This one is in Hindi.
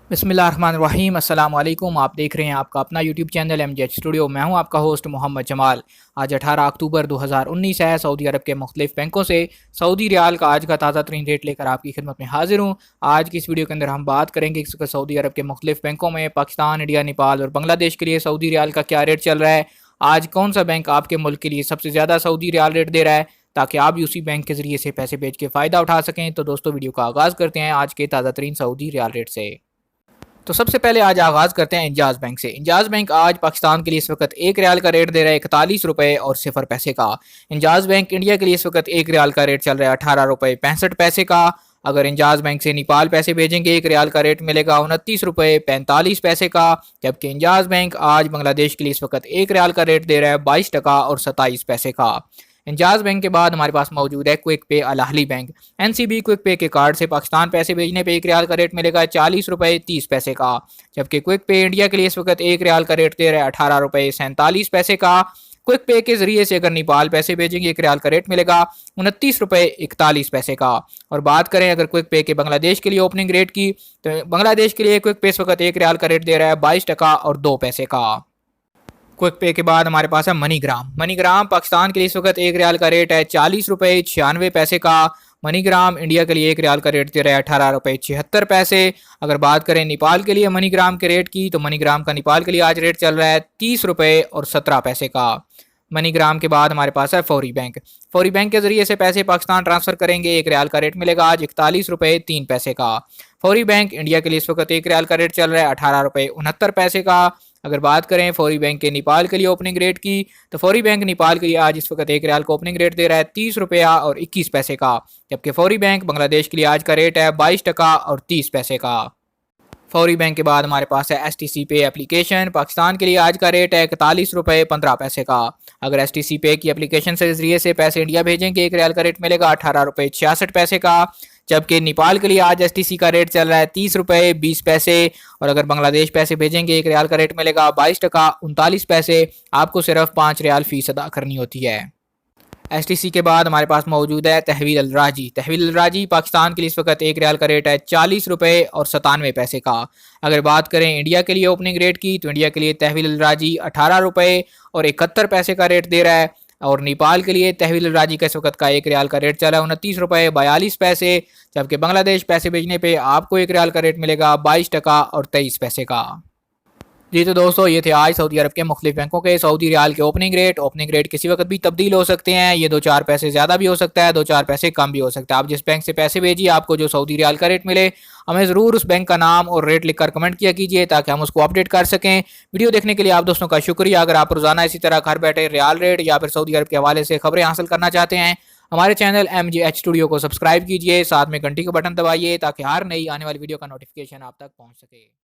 बिस्मिल्लाहिर्रहमानिर्रहीम अस्सलाम वालेकुम। आप देख रहे हैं आपका अपना यूट्यूब चैनल MJ स्टूडियो। मैं हूं आपका होस्ट मोहम्मद जमाल। आज 18 अक्टूबर 2019 है। सऊदी अरब के मुख्तलिफ बैंकों से सऊदी रियाल का आज का ताज़ा तरीन रेट लेकर आपकी खिदमत में हाजिर हूं। आज की इस वीडियो के अंदर हम बात करेंगे कि सऊदी अरब के मुख्तलिफ बैंकों में पाकिस्तान, इंडिया, नेपाल और बांग्लादेश के लिए सऊदी रियाल का क्या रेट चल रहा है। आज कौन सा बैंक आपके मुल्क के लिए सबसे ज़्यादा सऊदी रियाल रेट दे रहा है, ताकि आप भी उसी बैंक के ज़रिए से पैसे भेज के फ़ायदा उठा सकें। तो दोस्तों, वीडियो का आगाज़ करते हैं आज के ताज़ा तरीन सऊदी रियाल रेट से। तो सबसे पहले आज आगाज़ करते हैं इंजाज बैंक से। इंजाज बैंक आज पाकिस्तान के लिए इस वक्त एक रियाल का रेट दे रहा है 41 रुपये और 0 पैसे का। इंजाज बैंक इंडिया के लिए इस वक्त एक रियाल का रेट चल रहा है 18 रुपये 65 पैसे का। अगर इंजाज बैंक से नेपाल पैसे भेजेंगे एक रियाल का रेट मिलेगा 29 रुपये 45 पैसे का। जबकि इंजाज बैंक आज बांग्लादेश के लिए इस वक्त एक रियाल का रेट दे रहा है 22 टका और 27 पैसे का। इंजाज बैंक के बाद हमारे पास मौजूद है quick pay Al Ahli bank. NCB quick pay के कार्ड से पाकिस्तान पैसे भेजने पे एक रियाल का रेट मिलेगा 40 रुपये 30 पैसे का। जबकि क्विक पे इंडिया के लिए इस वक्त एक रियाल का रेट दे रहा है 18 रुपये 47 पैसे का। क्विक पे के जरिए से अगर नेपाल पैसे भेजेंगे एक रियाल का रेट मिलेगा 29 रुपये 41 पैसे का। और बात करें अगर क्विक पे के बांग्लादेश के लिए ओपनिंग रेट की, तो बांग्लादेश के लिए क्विक पे इस वक्त एक रियाल का रेट दे रहा है 22 टका और 2 पैसे का। क्विक पे के बाद हमारे पास है मनीग्राम। मनीग्राम पाकिस्तान के लिए इस वक्त एक रियाल का रेट है 40 रुपये 96 पैसे का। मनीग्राम इंडिया के लिए एक रियाल का रेट दे रहा है 18 रुपये 76 पैसे। अगर बात करें नेपाल के लिए मनीग्राम के रेट की, तो मनीग्राम का नेपाल के लिए आज रेट चल रहा है 30 रुपये और 17 पैसे का। मनीग्राम के बाद हमारे पास है फौरी बैंक। फौरी बैंक के जरिए से पैसे पाकिस्तान ट्रांसफर करेंगे एक रियाल का रेट मिलेगा आज 41 रुपये 3 पैसे का। फौरी बैंक इंडिया के लिए इस वक्त एक रियाल का रेट चल रहा है 18 रुपये 69 पैसे का। अगर बात करें फौरी बैंक के नेपाल के लिए ओपनिंग रेट की, तो फौरी बैंक नेपाल के लिए आज इस वक्त एक रियाल का ओपनिंग रेट दे रहा है 30 रुपया और 21 पैसे का। जबकि फौरी बैंक बांग्लादेश के लिए आज का रेट है 22 टका और 30 पैसे का। फौरी बैंक के बाद हमारे पास है STC पे एप्लीकेशन। पाकिस्तान के लिए आज का रेट है 41 रुपये 15 पैसे का। अगर STC पे की एप्लीकेशन से जरिए से पैसे इंडिया भेजेंगे एक रियाल का रेट मिलेगा 18 रुपये 66 पैसे का। जबकि नेपाल के लिए आज STC का रेट चल रहा है 30 रुपये 20 पैसे। और अगर बांग्लादेश पैसे भेजेंगे एक रियाल का रेट मिलेगा 22 टका 39 पैसे। आपको सिर्फ 5 रियाल फीस अदा करनी होती है। STC के बाद हमारे पास मौजूद है तहवील अल राजी। तहवील अल राजी पाकिस्तान के लिए इस वक्त एक रियाल का रेट है 40 रुपये और 97 पैसे का। अगर बात करें इंडिया के लिए ओपनिंग रेट की, तो इंडिया के लिए तहवील अल राजी 18 रुपये और 71 पैसे का रेट दे रहा है। और नेपाल के लिए तहवील अल राजी का इस वक्त का एक रियाल का रेट चला है 29 रुपये 42 पैसे। जबकि बांग्लादेश पैसे भेजने पे आपको एक रियाल का रेट मिलेगा 22 टका और 23 पैसे का। जी तो दोस्तों, ये थे आज सऊदी अरब के मुख्तलिफ बैंकों के सऊदी रियाल के ओपनिंग रेट। ओपनिंग रेट किसी वक्त भी तब्दील हो सकते हैं। ये 2-4 पैसे ज़्यादा भी हो सकता है, 2-4 पैसे कम भी हो सकता है। आप जिस बैंक से पैसे भेजिए, आपको जो सऊदी रियाल का रेट मिले, हमें ज़रूर उस बैंक का नाम और रेट लिखकर कमेंट किया कीजिए, ताकि हम उसको अपडेट कर सकें। वीडियो देखने के लिए आप दोस्तों का शुक्रिया। अगर आप रोज़ाना इसी तरह घर बैठे रियाल रेट या फिर सऊदी अरब के हवाले से खबरें हासिल करना चाहते हैं, हमारे चैनल MJ स्टूडियो को सब्सक्राइब कीजिए, साथ में घंटी का बटन दबाइए, ताकि हर नई आने वाली वीडियो का नोटिफिकेशन आप तक पहुँच सके।